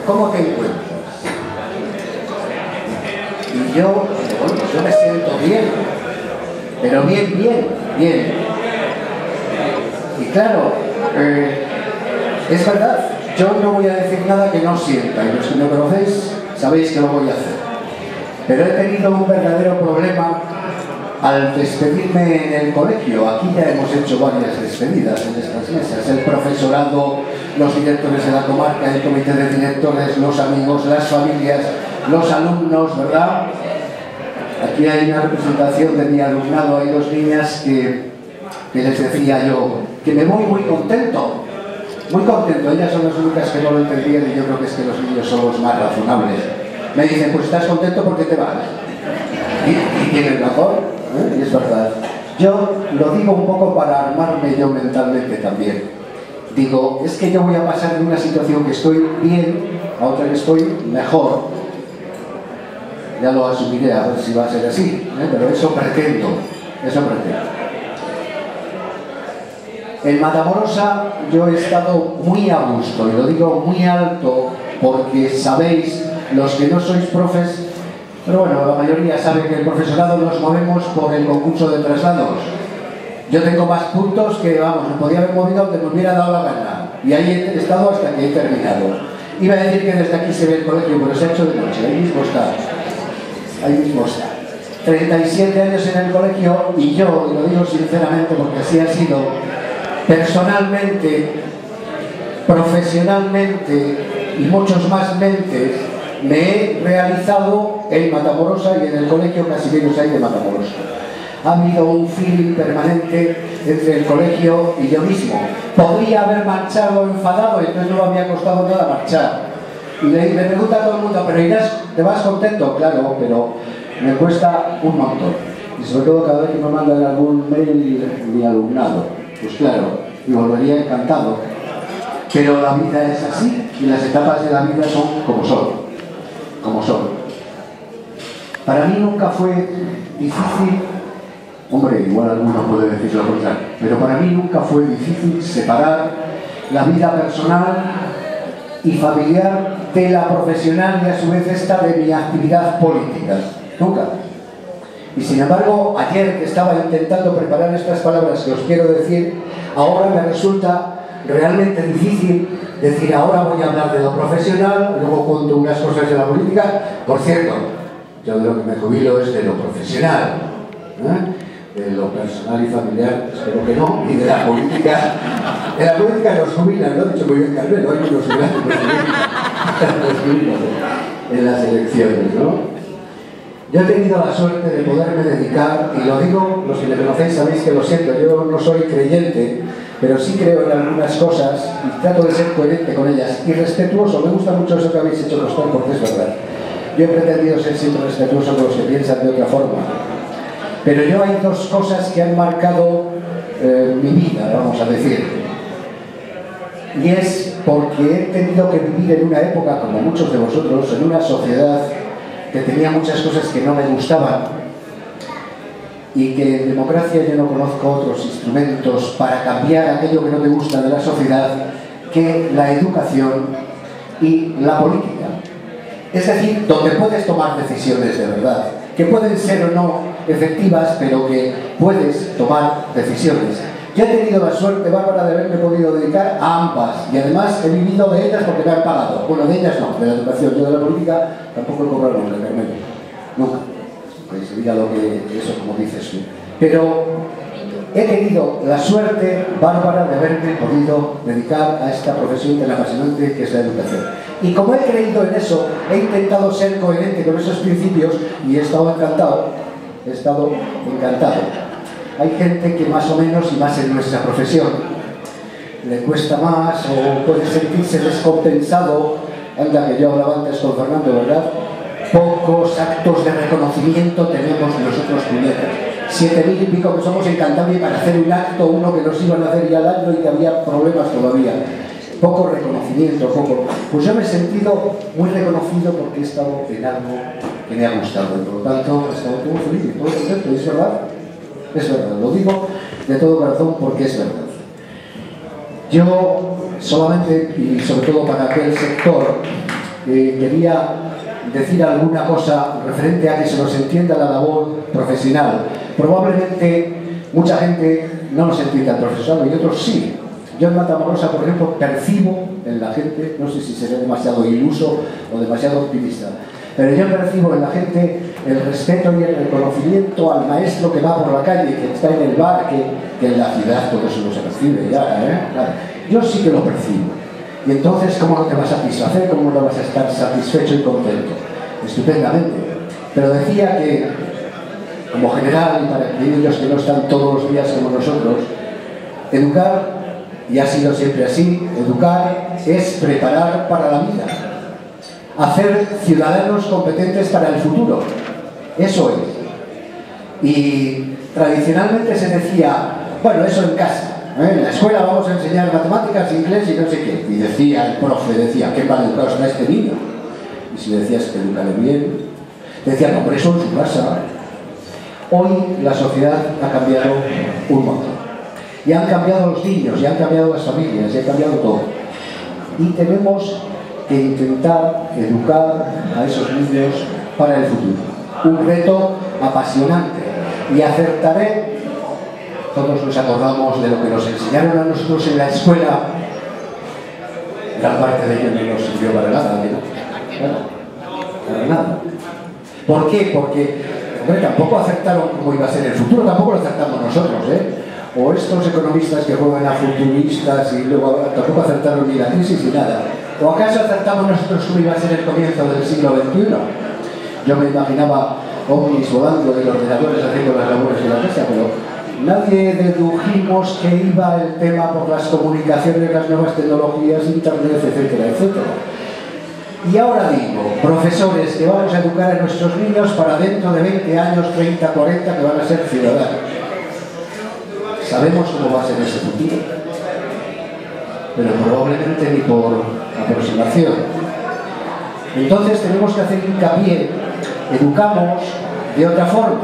¿cómo te encuentras? Y yo, bueno, pues yo me siento bien, pero bien. Y claro, es verdad, yo no voy a decir nada que no sienta, y los que me conocéis sabéis que lo voy a hacer. Pero he tenido un verdadero problema al despedirme en el colegio. Aquí ya hemos hecho varias despedidas en estas mesas. El profesorado, los directores de la comarca, el comité de directores, los amigos, las familias, los alumnos, ¿verdad? Aquí hay una representación de mi alumnado, hay dos niñas que les decía yo que me voy muy contento. Muy contento, ellas son las únicas que no lo entendían y yo creo que es que los niños son los más razonables. Me dicen, pues estás contento porque te vas. Y tienen razón, ¿eh? Y es verdad. Yo lo digo un poco para armarme yo mentalmente también. Digo, es que yo voy a pasar de una situación que estoy bien a otra que estoy mejor. Ya lo asumiré a ver si va a ser así, ¿eh? Pero eso pretendo, eso pretendo. En Matamorosa yo he estado muy a gusto, y lo digo muy alto porque sabéis, los que no sois profes, pero bueno, la mayoría sabe que el profesorado nos movemos por el concurso de traslados. Yo tengo más puntos que, vamos, me podía haber movido donde me hubiera dado la gana, y ahí he estado hasta que he terminado. Iba a decir que desde aquí se ve el colegio, pero se ha hecho de noche, ahí mismo está. Ahí mismo está. 37 años en el colegio, y yo, y lo digo sinceramente porque así ha sido, personalmente, profesionalmente y muchos más mentes, me he realizado en Matamorosa y en el colegio Casimiro Saiz de Matamorosa. Ha habido un feeling permanente entre el colegio y yo mismo. Podría haber marchado enfadado y entonces no me había costado nada marchar. Y me pregunta a todo el mundo, ¿pero irás, te vas contento? Claro, pero me cuesta un montón. Y sobre todo cada vez que me mandan algún mail mi alumnado. Pues claro, y volvería encantado. Pero la vida es así y las etapas de la vida son como son. Como son. Para mí nunca fue difícil, hombre, igual alguno puede decir lo contrario, pero para mí nunca fue difícil separar la vida personal y familiar de la profesional y a su vez esta de mi actividad política. Nunca. Y sin embargo, ayer que estaba intentando preparar estas palabras que os quiero decir, ahora me resulta realmente difícil decir, ahora voy a hablar de lo profesional, luego cuento unas cosas de la política. Por cierto, yo de lo que me jubilo es de lo profesional, ¿eh? De lo personal y familiar, espero que no, y de la política. De la política nos jubilan, ¿no? De hecho, muy bien, Carmelo, hay unos jubilan en las elecciones, ¿no? Yo he tenido la suerte de poderme dedicar, y lo digo, los que me conocéis sabéis que lo siento, yo no soy creyente, pero sí creo en algunas cosas y trato de ser coherente con ellas y respetuoso. Me gusta mucho eso que habéis hecho los dos porque es verdad. Yo he pretendido ser siempre respetuoso con los que piensan de otra forma. Pero yo hay dos cosas que han marcado mi vida, vamos a decir. Y es porque he tenido que vivir en una época, como muchos de vosotros, en una sociedad que tenía muchas cosas que no me gustaban, y que en democracia yo no conozco otros instrumentos para cambiar aquello que no te gusta de la sociedad que la educación y la política. Es decir, donde puedes tomar decisiones de verdad, que pueden ser o no efectivas, pero que puedes tomar decisiones. Yo he tenido la suerte, Bárbara, de haberme podido dedicar a ambas, y además he vivido de ellas porque me han pagado. Bueno, de ellas no, de la educación. Yo de la política tampoco he cobrado nunca, Carmelo. Nunca. Pues mira lo que eso, como dices tú. Pero he tenido la suerte, Bárbara, de haberme podido dedicar a esta profesión tan apasionante que es la educación. Y como he creído en eso, he intentado ser coherente con esos principios y he estado encantado. He estado encantado. Hay gente que más o menos, y más en nuestra profesión, le cuesta más o puede sentirse descompensado. Anda, que yo hablaba antes con Fernando, ¿verdad? Pocos actos de reconocimiento tenemos nosotros puñetas. 7.000 y pico que somos en Cantabria, y para hacer un acto, uno que nos iban a hacer ya al año y que había problemas todavía. Poco reconocimiento, poco. Pues yo me he sentido muy reconocido porque he estado en algo que me ha gustado. Y por lo tanto, he estado muy feliz, muy contento. ¿Es verdad? Es verdad. Lo digo de todo corazón porque es verdad. Yo solamente, y sobre todo para aquel sector, quería decir alguna cosa referente a que se nos entienda la labor profesional. Probablemente mucha gente no nos entienda el profesional y otros sí. Yo en Matamoros, por ejemplo, percibo en la gente, no sé si seré demasiado iluso o demasiado optimista, pero yo percibo en la gente el respeto y el reconocimiento al maestro que va por la calle, que está en el bar, que en la ciudad todo eso no se percibe ya, Claro. Yo sí que lo percibo. Y entonces, ¿cómo no te va a satisfacer? ¿Cómo no vas a estar satisfecho y contento? Estupendamente. Pero decía que, como general, y para aquellos que no están todos los días como nosotros, educar, y ha sido siempre así, educar es preparar para la vida. Hacer ciudadanos competentes para el futuro. Eso es. Y tradicionalmente se decía, bueno, eso en casa. En la escuela vamos a enseñar matemáticas, inglés y no sé qué. Y decía el profe, decía, qué mal educado está este niño. Y si le decías que educarle bien, decía, no, pero eso en su casa. Hoy la sociedad ha cambiado un montón. Y han cambiado los niños, y han cambiado las familias, y ha cambiado todo. Y tenemos que intentar educar a esos niños para el futuro. Un reto apasionante. Y acertaré. Todos nos acordamos de lo que nos enseñaron a nosotros en la escuela. Gran parte de ello no nos sirvió para nada, ¿no? Para nada. ¿Por qué? Porque, hombre, tampoco acertaron cómo iba a ser el futuro, tampoco lo acertamos nosotros, O estos economistas que juegan a futuristas y luego tampoco acertaron ni la crisis ni nada. ¿O acaso acertamos nosotros cómo iba a ser el comienzo del siglo XXI? Yo me imaginaba ovnis volando de los ordenadores haciendo las labores de la casa, pero nadie dedujimos que iba el tema por las comunicaciones, las nuevas tecnologías, internet, etcétera, etcétera. Y ahora digo, profesores, que vamos a educar a nuestros niños para dentro de 20 años, 30, 40, que van a ser ciudadanos. ¿Sabemos cómo va a ser ese futuro? Pero probablemente ni por aproximación. Entonces tenemos que hacer hincapié, educamos de otra forma.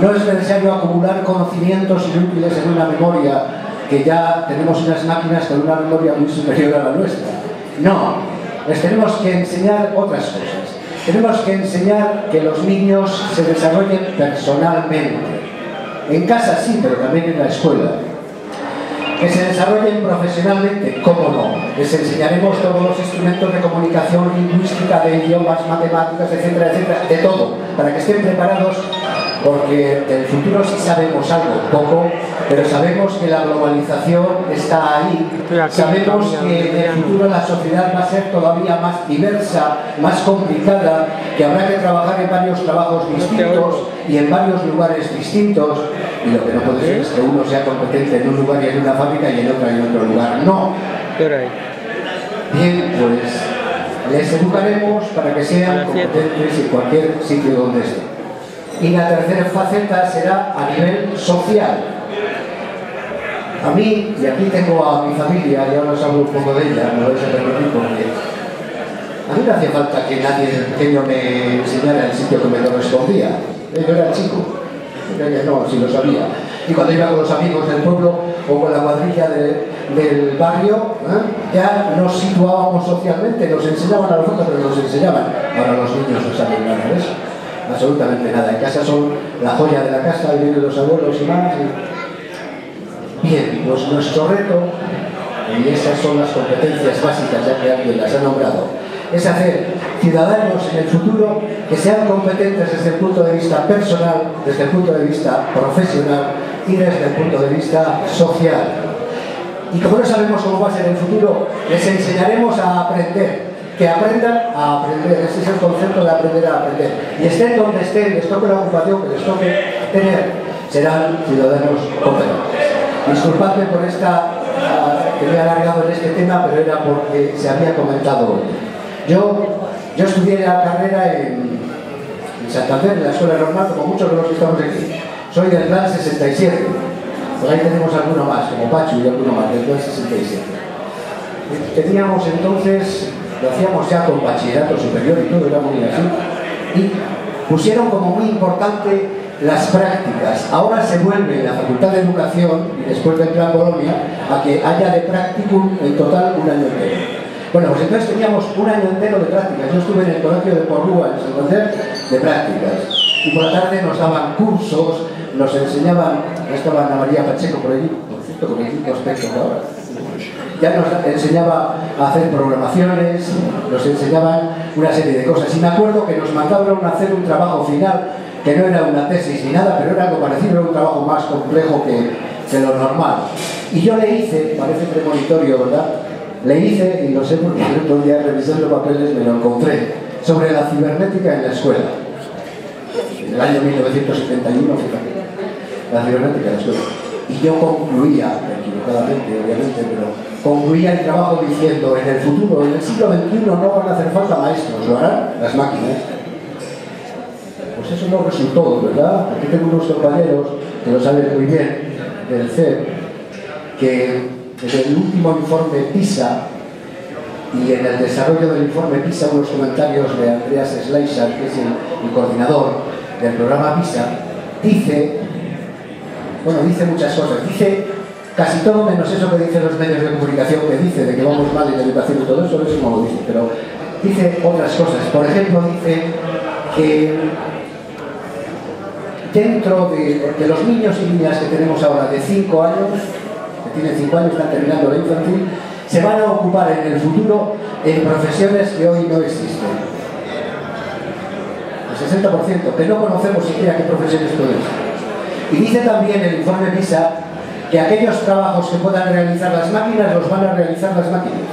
No es necesario acumular conocimientos inútiles en una memoria, que ya tenemos unas máquinas con una memoria muy superior a la nuestra. No, les tenemos que enseñar otras cosas. Tenemos que enseñar que los niños se desarrollen personalmente. En casa sí, pero también en la escuela. Que se desarrollen profesionalmente, ¿cómo no? Les enseñaremos todos los instrumentos de comunicación lingüística, de idiomas, matemáticas, etcétera, etcétera, de todo, para que estén preparados, porque del futuro sí sabemos algo, poco, pero sabemos que la globalización está ahí, sabemos que en el futuro la sociedad va a ser todavía más diversa, más complicada, que habrá que trabajar en varios trabajos distintos y en varios lugares distintos, y lo que no puede ser es que uno sea competente en un lugar y en una fábrica y en otra y en otro lugar, no. Bien, pues les educaremos para que sean competentes en cualquier sitio donde estén. Y la tercera faceta será a nivel social. A mí, y aquí tengo a mi familia, y ahora os hablo un poco de ella, me lo vais a permitir porque a mí no hacía falta que nadie de pequeño me enseñara el sitio que me correspondía. Yo era chico, no, si lo sabía. Y cuando iba con los amigos del pueblo o con la cuadrilla del barrio, ya nos situábamos socialmente, nos enseñaban a nosotros, pero nos enseñaban. Ahora los niños no saben nada de eso. Absolutamente nada. En casa son la joya de la casa, y vienen los abuelos y más. Bien, pues nuestro reto, y esas son las competencias básicas, ya que alguien las ha nombrado, es hacer ciudadanos en el futuro que sean competentes desde el punto de vista personal, desde el punto de vista profesional y desde el punto de vista social. Y como no sabemos cómo va a ser el futuro, les enseñaremos a aprender. Que aprendan a aprender, ese es el concepto de aprender a aprender. Y estén donde estén, les toque la ocupación que les toque tener, serán ciudadanos competentes. Disculpadme por que me he alargado en este tema, pero era porque se había comentado hoy. Yo estudié la carrera en Santander, en la Escuela Normal, como muchos de los que estamos aquí. Soy del plan 67. Por ahí tenemos alguno más, como Pachu y alguno más, del plan 67. Teníamos entonces... Lo hacíamos ya con bachillerato superior y todo, era muy así. Y pusieron como muy importante las prácticas. Ahora se vuelve en la Facultad de Educación, y después del Plan Bolonia, a que haya de practicum en total un año entero. Bueno, pues entonces teníamos un año entero de prácticas. Yo estuve en el colegio de Porrúa, en Santander, de prácticas. Y por la tarde nos daban cursos, nos enseñaban, ya estaba Ana María Pacheco por allí, por cierto, con el mismo aspecto que ahora. Ya nos enseñaba a hacer programaciones, nos enseñaban una serie de cosas. Y me acuerdo que nos mandaron a hacer un trabajo final, que no era una tesis ni nada, pero era algo parecido, era un trabajo más complejo que lo normal. Y yo le hice, parece premonitorio, ¿verdad? Le hice, y lo sé porque el otro día revisando papeles me lo encontré, sobre la cibernética en la escuela. En el año 1971, fíjate, la cibernética en la escuela. Y yo concluía, equivocadamente obviamente, pero concluía el trabajo diciendo, en el futuro, en el siglo XXI no van a hacer falta maestros, lo harán las máquinas. Pues eso no resultó, ¿verdad? Aquí tengo unos compañeros que lo saben muy bien, del CEP, que en el último informe PISA y en el desarrollo del informe PISA, unos comentarios de Andreas Schleicher, que es el coordinador del programa PISA, dice muchas cosas, dice casi todo menos eso que dicen los medios de comunicación, que dice de que vamos mal en la educación y todo eso no lo dice, pero dice otras cosas. Por ejemplo, dice que dentro de los niños y niñas que tenemos ahora de 5 años, que tienen 5 años, están terminando la infantil, se van a ocupar en el futuro en profesiones que hoy no existen. El 60%, que no conocemos siquiera qué profesiones pueden ser. Y dice también el informe PISA que aquellos trabajos que puedan realizar las máquinas los van a realizar las máquinas.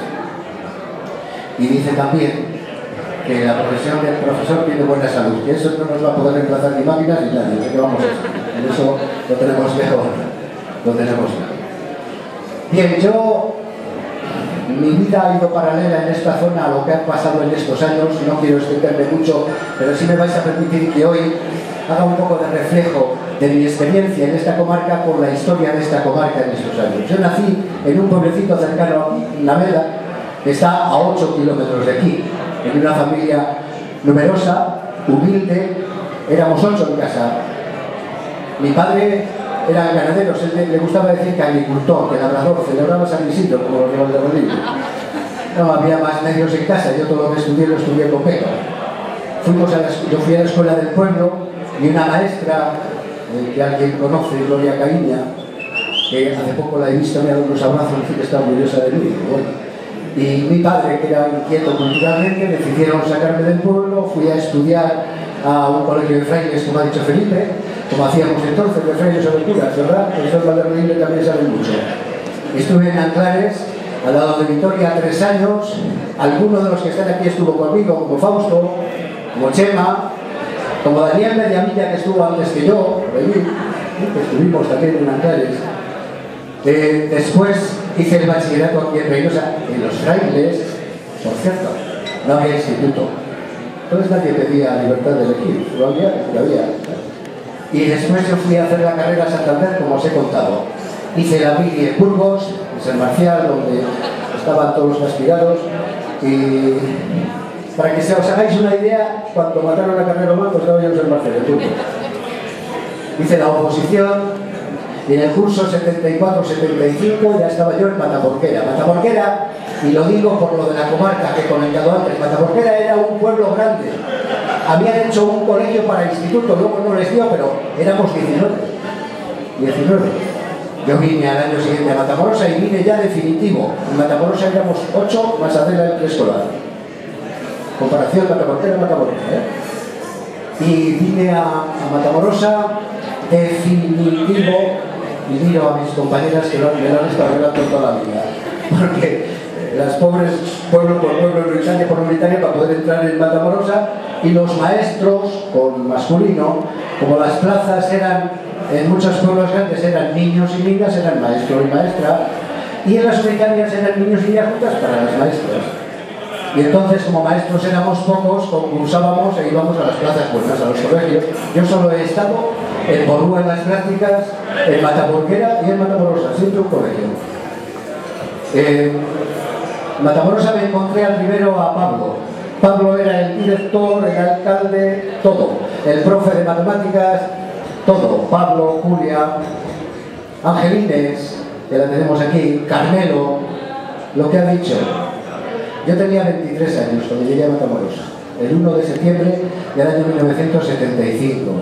Y dice también que la profesión del profesor tiene buena salud, que eso no nos va a poder reemplazar ni máquinas ni nadie, que vamos a hacer. En eso lo tenemos mejor, lo tenemos mejor. Bien, mi vida ha ido paralela en esta zona a lo que ha pasado en estos años, no quiero extenderme mucho, pero sí me vais a permitir que hoy haga un poco de reflejo de mi experiencia en esta comarca por la historia de esta comarca en estos años. Yo nací en un pueblecito cercano aquí, Naveda, que está a 8 kilómetros de aquí, en una familia numerosa, humilde, éramos 8 en casa. Mi padre era ganadero, le gustaba decir que agricultor, que labrador, celebraba San Isidro, como los de Valladolid. No había más medios en casa, yo todo lo que estudié lo estudié con pega. Yo fui a la escuela del pueblo y una maestra, que alguien conoce, Gloria Caíña, que hace poco la he visto, me ha dado unos abrazos y que está orgullosa de mí. Bueno. Y mi padre, que era inquieto culturalmente, decidieron sacarme del pueblo, fui a estudiar a un colegio de frailes, como ha dicho Felipe, como hacíamos entonces, de frailes o de curas, ¿verdad? El profesor Valderredible también sabe mucho. Estuve en Anclares, al lado de Vitoria, 3 años. Alguno de los que están aquí estuvo conmigo, como Fausto, como Chema, como Daniel Mediavilla, que estuvo antes que yo, por allí, que estuvimos también en Anclares. Después hice el bachillerato aquí en Reynosa, en los frailes, por cierto, no había instituto. Entonces nadie pedía libertad de elegir, lo había. Y después yo fui a hacer la carrera a Santander, como os he contado. Hice la mili en Burgos, en San Marcial, donde estaban todos los aspirados. Y para que os hagáis una idea, cuando mataron a Carrero Manco estaba yo en San Marcial, en Burgos. Hice la oposición. Y en el curso 74-75 ya estaba yo en Mataporquera. Mataporquera, y lo digo por lo de la comarca que he comentado antes, Mataporquera era un pueblo grande. Habían hecho un colegio para instituto, luego no les dio, pero éramos 19. Yo vine al año siguiente a Matamorosa y vine ya definitivo. En Matamorosa éramos 8 más Adela el preescolar. Comparación Mataporquera-Mataporquera, Y vine a Matamorosa definitivo, y miro a mis compañeras que me lo han estado hablando toda la vida, porque las pobres, pueblo por pueblo, Britannia por Britannia, para poder entrar en Matamorosa, y los maestros, con masculino, como las plazas eran, en muchos pueblos grandes eran niños y niñas, eran maestro y maestra, y en las Britannias eran niños y niñas juntas para las maestras. Y entonces, como maestros éramos pocos, concursábamos e íbamos a las plazas buenas, a los colegios. Yo solo he estado en Porrúa en las prácticas, en Mataporquera y en Matamorosa, siempre un colegio. En Matamorosa me encontré al primero a Pablo. Pablo era el director, el alcalde, todo. El profe de matemáticas, todo. Pablo, Julia, Angelines, que la tenemos aquí, Carmelo, lo que ha dicho. Yo tenía 23 años cuando llegué a Matamoros, el 1 de septiembre del año 1975.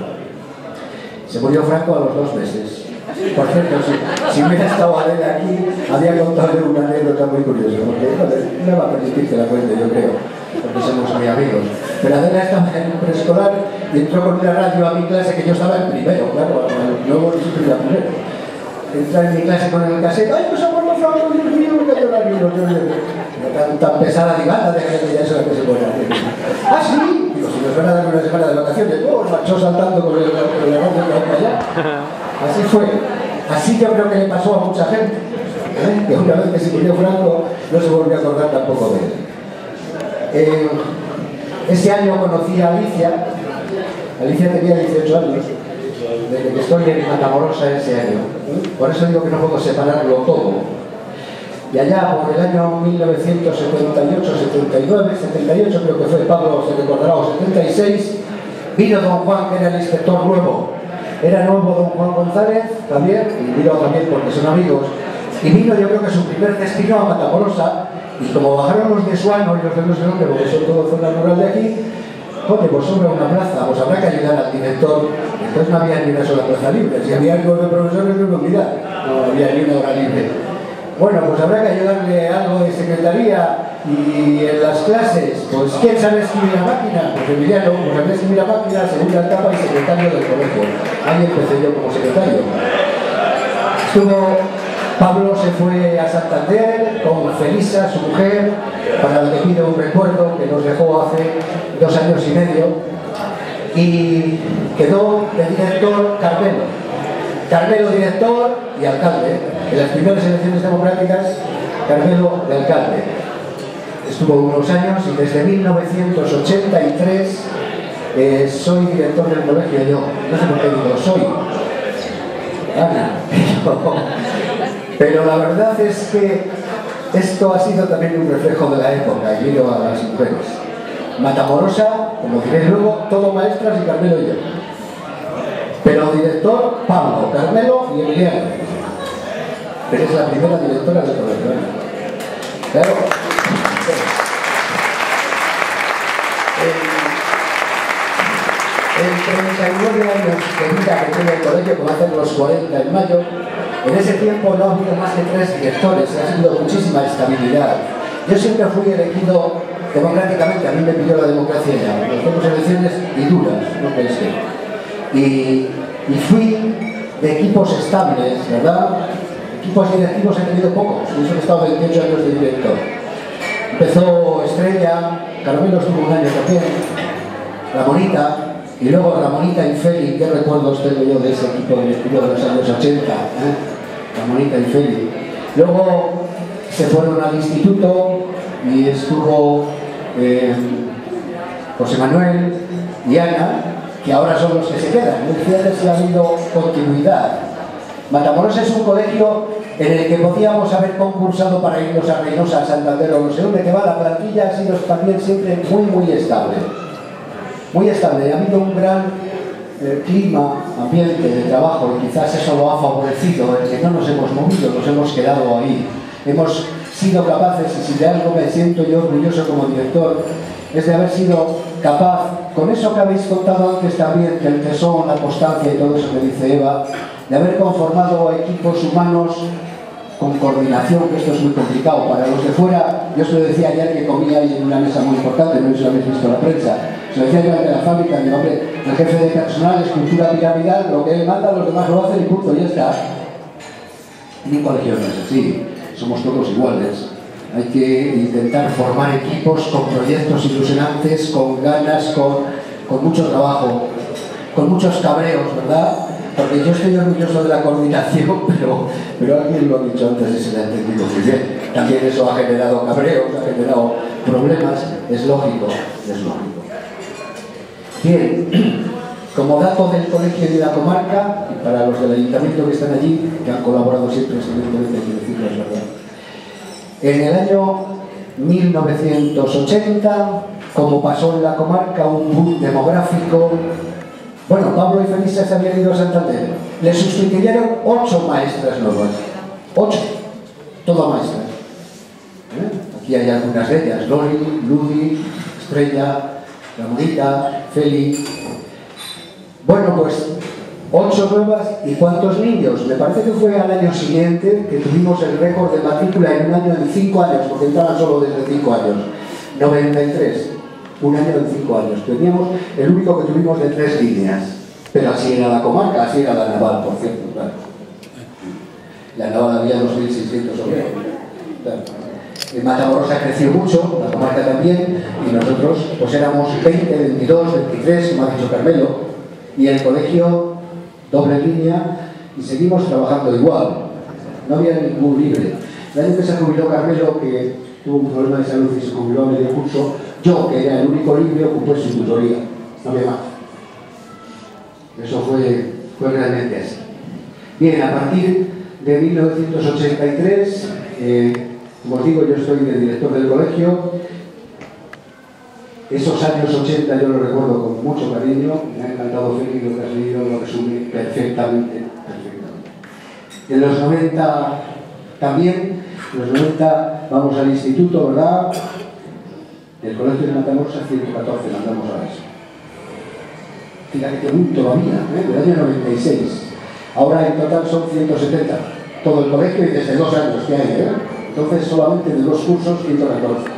Se murió Franco a los 2 meses. Por cierto, si hubiera estado Adela aquí, había contado una anécdota muy curiosa, porque no me va a permitir que la cuente, yo creo, porque somos muy amigos. Pero Adela estaba en un preescolar y entró con una radio a mi clase, que yo estaba en primero, claro, luego siempre iba primero. Entra en mi clase con el cassette, ¡ay, pues ha muerto Franco, Dios mío, me cayó la vida! Tan pesada, digo, anda, de que ya es la que se muera. ¡Ah, sí! Digo, si nos van a dar una semana de vacaciones, marchó saltando con el radio para allá. Así fue. Así yo creo que le pasó a mucha gente, que una vez que se murió Franco no se volvió a acordar tampoco de él. Ese año conocí a Alicia. Alicia tenía 18 años, desde que estoy en Matamorosa ese año. Por eso digo que no puedo separarlo todo. Y allá por el año 1978, 79, 78 creo que fue, Pablo se recordará, o 76, vino don Juan, que era el inspector nuevo. Era nuevo don Juan González también, y vino también porque son amigos. Y vino, yo creo que su primer destino a Matamorosa, y como bajaron los de Suano y los de no sé dónde, porque son todo zona rural de aquí, joder, pues sobra una plaza, pues habrá que ayudar al director. Entonces no había ni una sola plaza libre, si había 9 profesores no había ni una hora libre. Bueno, pues habrá que ayudarle algo de secretaría y en las clases, pues ¿quién sabe escribir a máquina? Pues Emiliano, pues sabe escribir a máquina, segunda etapa y secretario del colegio. Ahí empecé yo como secretario. Pablo se fue a Santander con Felisa, su mujer, para la que pido un recuerdo que nos dejó hace 2 años y medio, y quedó de director Carmelo. Carmelo director y alcalde. En las primeras elecciones democráticas, Carmelo de alcalde. Estuvo unos años y desde 1983 soy director del colegio yo. No sé por qué digo soy. Ana. Pero la verdad es que esto ha sido también un reflejo de la época, y miro a las mujeres. Matamorosa, como diré luego, todo maestras y Carmelo y yo. Pero director, Pablo, Carmelo y Emiliano. Pero es la primera directora del colegio. Claro. En 39 años de vida que tiene el colegio, que va a hacer los 40 en mayo, en ese tiempo no ha habido más que 3 directores, ha habido muchísima estabilidad. Yo siempre fui elegido democráticamente, a mí me pidió la democracia ya. Hacemos elecciones y duras, no pensé. Y fui de equipos estables, ¿verdad? Equipos directivos he tenido pocos, y eso he estado 28 años de director. Empezó Estrella, Carmelo estuvo un año también, Ramonita, y luego Ramonita y Feli, ¿qué recuerdos tengo yo de ese equipo directivo de los años 80? Ramonita y Feli. Luego se fueron al instituto y estuvo José Manuel y Ana, que ahora son los que se quedan. Muy fíjate si ha habido continuidad. Matamoros es un colegio en el que podíamos haber concursado para irnos a Reynosa, a Santander o no sé dónde, que va, la plantilla ha sido también siempre muy estable. Muy estable. Ha habido un gran clima, ambiente de trabajo, y quizás eso lo ha favorecido, el que no nos hemos movido, nos hemos quedado ahí. Hemos sido capaces, y si de algo me siento yo orgulloso como director, es de haber sido capaz, con eso que habéis contado antes también, que el tesón, la constancia y todo eso que dice Eva, de haber conformado equipos humanos con coordinación, que esto es muy complicado. Para los de fuera, yo se lo decía ayer que comía ahí en una mesa muy importante, no sé si lo habéis visto en la prensa, se lo decía yo de la fábrica, digo, hombre, el jefe de personal, estructura piramidal, lo que él manda, los demás lo hacen y punto, ya está. En un colegio no es así, somos todos iguales. Hay que intentar formar equipos con proyectos ilusionantes, con ganas, con mucho trabajo, con muchos cabreos, ¿verdad? Porque yo estoy orgulloso de la coordinación, pero alguien lo ha dicho antes y se lo ha entendido muy bien. También eso ha generado cabreos, ha generado problemas, es lógico, es lógico. Bien, como dato del colegio y de la comarca, y para los del ayuntamiento que están allí, que han colaborado siempre excelentemente, hay que decirlo, es verdad. En el año 1980, como pasó en la comarca, un boom demográfico. Bueno, Pablo y Felisa se habían ido a Santander. Le sustituyeron 8 maestras nuevas. 8. Todas maestras. Aquí hay algunas de ellas: Loli, Ludi, Estrella, Ramonita, Feli. Bueno, pues 8 nuevas. ¿Y cuántos niños? Me parece que fue al año siguiente que tuvimos el récord de matrícula en un año en 5 años, porque entraban solo desde 5 años. 93. Un año en 5 años. Teníamos el único que tuvimos de 3 líneas. Pero así era la comarca, así era la naval, por cierto, claro. La naval había 2.600 obreros. Claro. En Matamorosa creció mucho, la comarca también, y nosotros pues éramos 20, 22, 23, como ha dicho Carmelo, y el colegio doble línea, y seguimos trabajando igual. No había ningún libre. El año que se jubiló Carmelo, que tuvo un problema de salud y se jubiló a medio curso, yo, que era el único libre, ocupé su tutoría. No había más. Eso fue realmente así. Bien, a partir de 1983, como os digo, yo soy el director del colegio. Esos años 80 yo los recuerdo con mucho cariño. Me ha encantado Félix, lo que has leído lo resume perfectamente. En los 90 también, en los 90 vamos al instituto, ¿verdad? El colegio de Matamoros a 114, mandamos a eso. Fíjate que muy todavía, del año 96. Ahora en total son 170. Todo el colegio y desde 2 años que hay, Entonces solamente de 2 cursos, 114.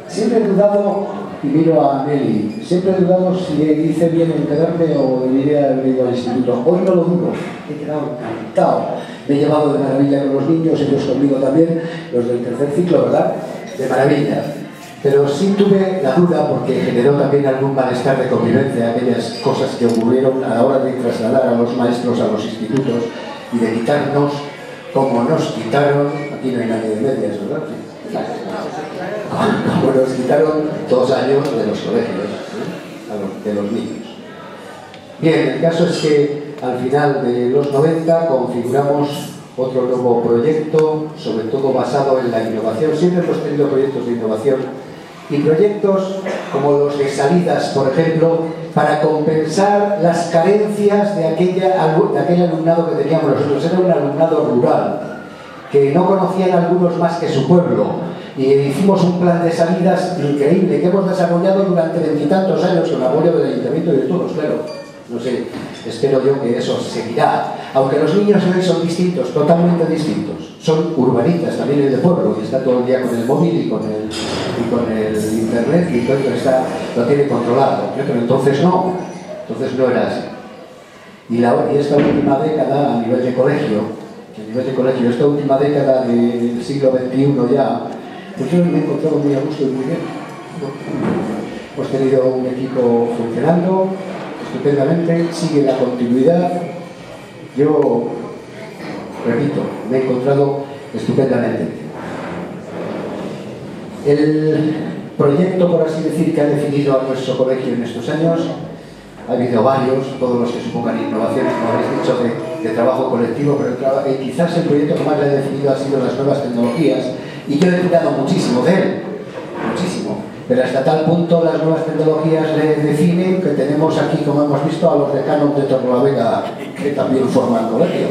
Siempre he dudado, y miro a Nelly, siempre he dudado si hice bien en quedarme o debería haber ido al instituto. Hoy no lo dudo, he quedado encantado. Me he llevado de maravilla con los niños, ellos conmigo también, los del tercer ciclo, ¿verdad? De maravilla. Pero sí tuve la duda porque generó también algún malestar de convivencia, aquellas cosas que ocurrieron a la hora de trasladar a los maestros a los institutos y de quitarnos, como nos quitaron, aquí no hay nadie de medias, ¿verdad? Como nos quitaron 2 años de los colegios, de los niños. Bien, el caso es que al final de los 90 configuramos otro nuevo proyecto, sobre todo basado en la innovación. Siempre hemos tenido proyectos de innovación y proyectos como los de salidas, por ejemplo, para compensar las carencias de aquel alumnado que teníamos nosotros. Era un alumnado rural, que no conocían algunos más que su pueblo, y hicimos un plan de salidas increíble que hemos desarrollado durante 20 y tantos años con apoyo del ayuntamiento y de todos, claro. No sé, espero yo que eso seguirá. Aunque los niños hoy son distintos, totalmente distintos. Son urbanitas, también el de pueblo, y está todo el día con el móvil y con el internet, y todo lo tiene controlado. Pero entonces no era así. Y esta última década, a nivel de colegio, esta última década del siglo XXI ya, pues yo me he encontrado muy a gusto y muy bien. Hemos tenido un equipo funcionando estupendamente, sigue la continuidad. Yo, repito, me he encontrado estupendamente. El proyecto, por así decir, que ha definido a nuestro colegio en estos años, ha habido varios, todos los que supongan innovaciones, como habéis dicho, de trabajo colectivo, pero quizás el proyecto que más le ha definido ha sido las nuevas tecnologías, y yo he cuidado muchísimo de él, muchísimo. Pero hasta tal punto las nuevas tecnologías le definen que tenemos aquí, como hemos visto, a los decanos de Torrelavega, que también forman colegio.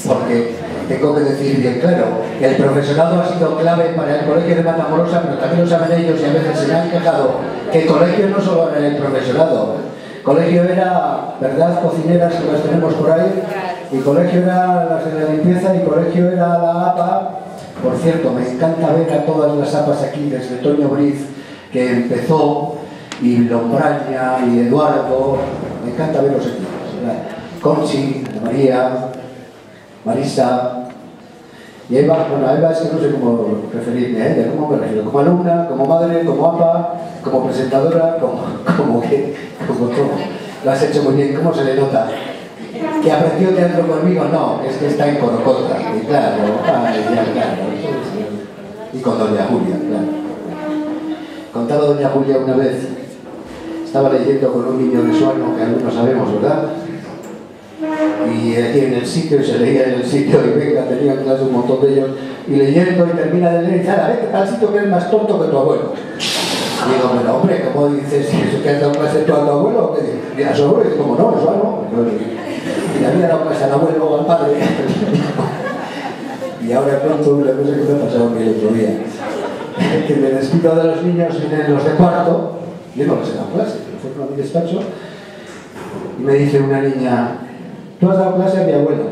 Porque tengo que decir bien claro, el profesorado ha sido clave para el colegio de Matamorosa, pero también lo saben ellos y a veces se me han quejado que el colegio no solo era el profesorado. Colegio era, ¿verdad?, cocineras que las tenemos por ahí, y colegio era las de la limpieza, y colegio era la APA. Por cierto, me encanta ver a todas las APAs aquí, desde Toño Briz, que empezó, y Lombraña, y Eduardo, me encanta verlos aquí, ¿verdad? Conchi, María, Marisa, y Eva. Bueno, Eva es que no sé cómo referirme a ella, ¿cómo me refiero? Como alumna, como madre, como APA, como presentadora, como todo. Lo has hecho muy bien. ¿Cómo se le nota? ¿Que aprendió teatro conmigo? No, es que está en Corocota, y claro, claro. Y con doña Julia, claro. Contaba doña Julia una vez, estaba leyendo con un niño risuano, que algunos sabemos, ¿verdad? Y aquí en el sitio, y se leía en el sitio, y venga, tenía en clase un montón de ellos, y leyendo, y termina de leer, y dice, a ver, al sitio que eres más tonto que tu abuelo. Y digo, bueno, hombre, ¿cómo dices eso que has dado clase tú a tu abuelo? Y a su abuelo, y dice, ¿cómo no? Eso algo. Y le había dado clase al abuelo o al padre. Y ahora cuento una cosa que me ha pasado a mí el otro día. Que me despido de los niños, vienen los de cuarto, yo no les he dado clase, pero fueron a mi despacho, y me dice una niña, ¿tú has dado clase a mi abuela?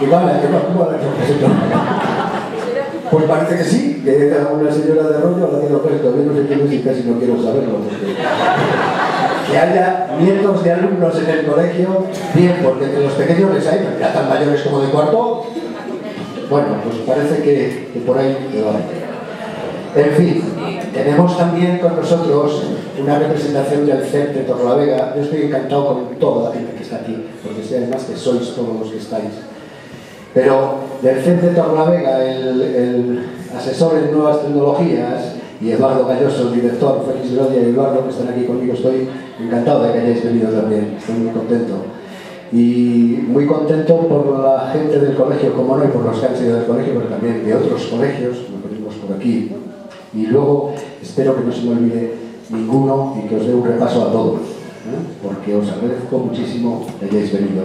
Y vale, que no, pues parece que sí, que era una señora de rollo a la que no presto, yo no sé quién es y casi no quiero saberlo, porque que haya nietos de alumnos en el colegio, bien, porque entre los pequeños les hay, ya tan mayores como de cuarto, bueno, pues parece que por ahí me va. En fin, tenemos también con nosotros una representación del CEP de Torrelavega. Yo estoy encantado con toda la gente que está aquí, porque sé además que sois todos los que estáis. Pero del CEP de Torrelavega, el asesor en nuevas tecnologías, y Eduardo Galloso, el director, Félix Verodia y Eduardo, que están aquí conmigo, estoy encantado de que hayáis venido también, estoy muy contento. Y muy contento por la gente del colegio, como no, y por los que han sido del colegio, pero también de otros colegios, como venimos por aquí. Y luego espero que no se me olvide ninguno y que os dé un repaso a todos, porque os agradezco muchísimo que hayáis venido.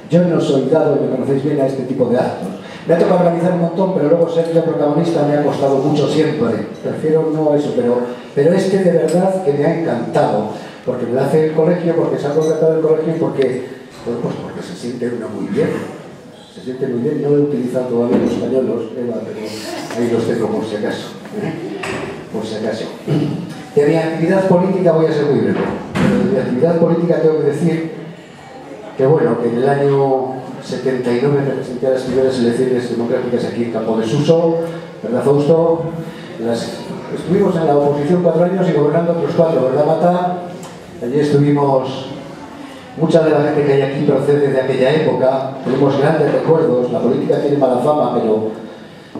Yo no soy dado, y me conocéis bien, a este tipo de actos. Me ha tocado organizar un montón, pero luego ser yo protagonista me ha costado mucho siempre. Prefiero no eso, pero este de verdad que me ha encantado, porque me lo hace el colegio, porque salgo encantado del colegio y porque, pues porque se siente uno muy bien. Se siente muy bien. No he utilizado todavía los pañuelos, Eva, pero ahí los tengo por si acaso. Por si acaso. De mi actividad política voy a ser muy breve. De mi actividad política tengo que decir que bueno, que en el año 79 me presenté a las primeras elecciones democráticas aquí en Campo de Suso, ¿verdad, Fausto? Estuvimos en la oposición 4 años y gobernando otros 4, ¿verdad, Mata? Allí estuvimos. Mucha de la gente que hay aquí procede de aquella época, tenemos grandes recuerdos, la política tiene mala fama, pero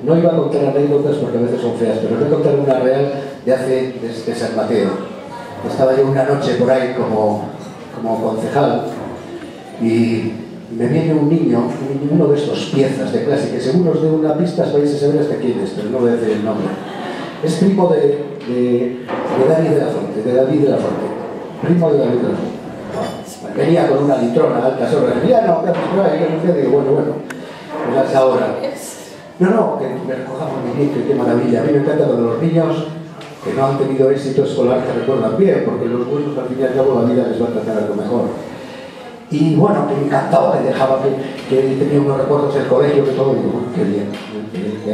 no iba a contar anécdotas porque a veces son feas, pero voy a contar una real de San Mateo. Estaba yo una noche por ahí como concejal y me viene un niño, uno de estos piezas de clase, que según os dé una pista vais a saber hasta quién es, pero no voy a decir el nombre. Es primo de David de la Fuente, primo de David de la Fuente. Venía con una litrona alta sobre el ya no, digo, bueno, pues hasta ahora. No, que me recojamos mi nieto, qué maravilla. A mí me encanta cuando los niños que no han tenido éxito escolar te recuerdan bien, porque los buenos al fin y al cabo la vida les va a tratar algo mejor. Y bueno, que me encantaba, que dejaba que tenía unos recuerdos del colegio, que todo, digo, qué bien, que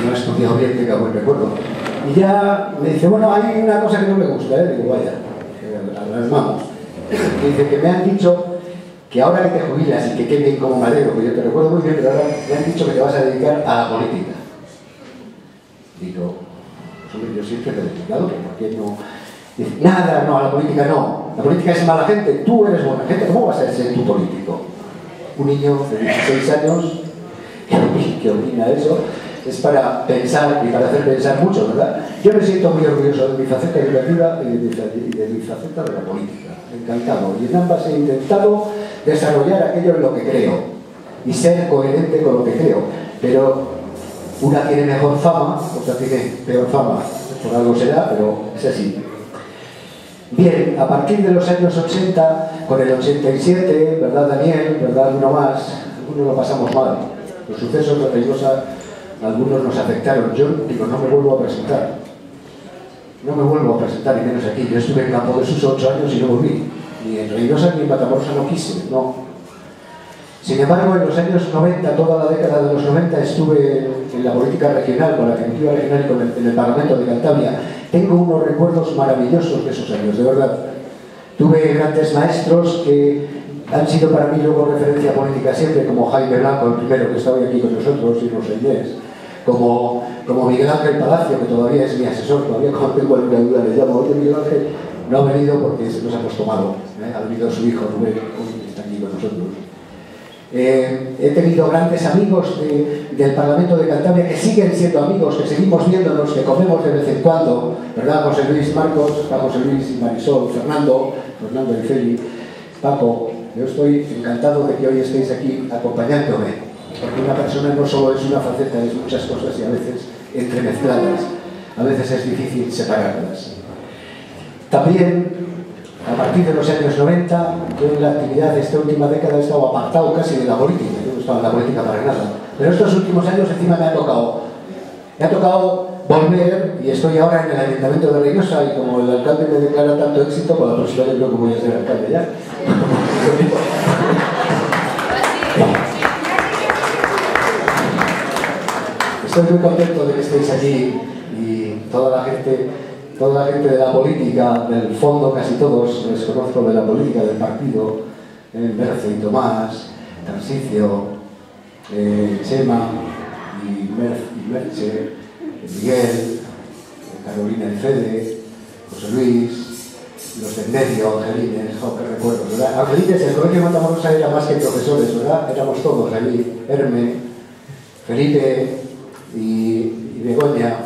no he estudiado bien, tenga buen recuerdo. Y ya me dice, bueno, hay una cosa que no me gusta, digo, vaya, alarmamos. Dice que me han dicho que ahora que te jubilas y que qué bien como madero, que yo te recuerdo muy bien, pero ahora me han dicho que te vas a dedicar a la política. Digo, pues hombre, yo siempre te he dedicado, pero ¿por qué no? Dice, nada, no, a la política no. La política es mala gente, tú eres buena gente, ¿cómo vas a ser tu político? Un niño de 16 años que opina eso, es para pensar y para hacer pensar mucho, ¿verdad? Yo me siento muy orgulloso de mi faceta educativa y de mi faceta de la política. Encantado. Y en ambas he intentado desarrollar aquello en lo que creo y ser coherente con lo que creo. Pero una tiene mejor fama, otra tiene peor fama. Por algo será, pero es así. Bien, a partir de los años 80, con el 87, ¿verdad, Daniel? ¿Verdad, uno más? Algunos lo pasamos mal. Los sucesos de Reynosa, algunos nos afectaron. Yo digo, no me vuelvo a presentar. No me vuelvo a presentar, y menos aquí. Yo estuve en Campo de Suso 8 años y no volví. Ni en Reynosa ni en Matamoros no quise, no. Sin embargo, en los años 90, toda la década de los 90, estuve en la política regional, con la Ejecutiva Regional y en el Parlamento de Cantabria. Tengo unos recuerdos maravillosos de esos años, de verdad. Tuve grandes maestros que han sido para mí luego referencia política siempre, como Jaime Blanco, el primero que estaba aquí con nosotros, y Rosa Inés, como Miguel Ángel Palacio, que todavía es mi asesor, todavía cuando tengo alguna duda le llamo, oye, Miguel Ángel, no ha venido porque se nos ha puesto malo, ha venido su hijo Rubén, que está aquí con nosotros. He tenido grandes amigos del Parlamento de Cantabria que siguen siendo amigos, que seguimos viéndonos, que comemos de vez en cuando, ¿verdad? José Luis Marcos, José Luis y Marisol, Fernando y Feli, Paco. Yo estoy encantado de que hoy estéis aquí acompañándome, porque una persona no solo es una faceta, es muchas cosas y a veces entremezcladas, a veces es difícil separarlas. También, a partir de los años 90, yo en la actividad de esta última década he estado apartado casi de la política, yo no estaba en la política para nada. Pero estos últimos años encima me ha tocado volver, y estoy ahora en el Ayuntamiento de Reinosa, y como el alcalde me declara tanto éxito, pues la próxima yo creo que voy a ser alcalde ya. Estoy muy contento de que estéis aquí, y toda la gente de la política, del fondo, casi todos, les conozco de la política del partido, Merce y Tomás, Tarsicio, Chema y Merche, Miguel, Carolina y Fede, José Luis, los del medio, Angelines, que recuerdo, ¿verdad? Angelines, el colegio de Matamoros era más que profesores, ¿verdad? Éramos todos allí, Herme, Felipe y Begoña,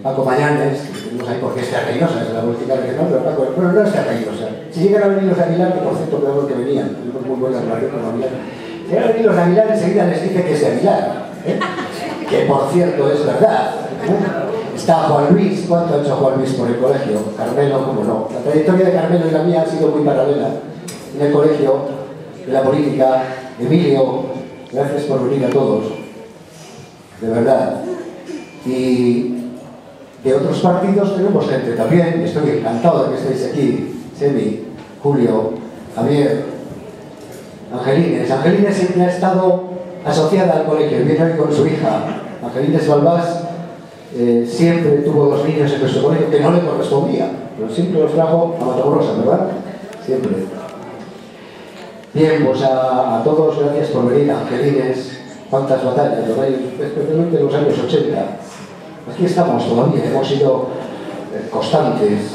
Paco Mañanes, que tenemos ahí porque es de Reinosa, es la política regional, pero Paco, bueno, no es de Reinosa. Si llegan a venir los Aguilar, que por cierto creo que venían, tenemos muy buenas relaciones con Aguilar. Si llegan a venir los Aguilar, enseguida les dice que es de Aguilar, que por cierto es verdad. Está Juan Luis, ¿cuánto ha hecho Juan Luis por el colegio? Carmelo, cómo no. La trayectoria de Carmelo y la mía ha sido muy paralela. En el colegio, en la política, Emilio, gracias por venir a todos, de verdad. Y de otros partidos tenemos gente también, estoy encantado de que estéis aquí, Semi, Julio, Javier, Angelines. Angelines siempre ha estado asociada al colegio, viene hoy con su hija. Angelines Balbás siempre tuvo 2 niños en nuestro colegio que no le correspondía, pero siempre los trajo a Matamoros, ¿verdad? Siempre. Bien, pues a todos gracias por venir. Angelines, cuántas batallas, especialmente en los años 80. Aquí estamos todavía, hemos sido constantes.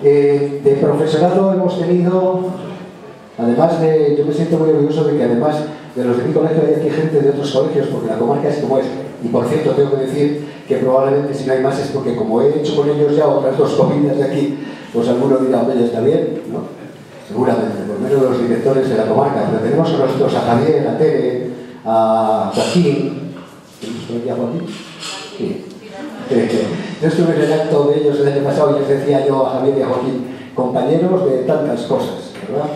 De profesorado hemos tenido, además de, yo me siento muy orgulloso de que además de los de mi colegio hay aquí gente de otros colegios, porque la comarca es como es. Y por cierto, tengo que decir que probablemente si no hay más es porque como he hecho con ellos ya otras 2 familias de aquí, pues alguno dirá, oye, está bien, ¿no? Seguramente, por lo menos los directores de la comarca. Pero tenemos con nosotros a Javier, a Tere, a Joaquín. ¿Tenemos por aquí a Joaquín? Sí. Yo estuve en el acto de ellos el año pasado y les decía yo a Javier y a Joaquín, compañeros de tantas cosas, ¿verdad?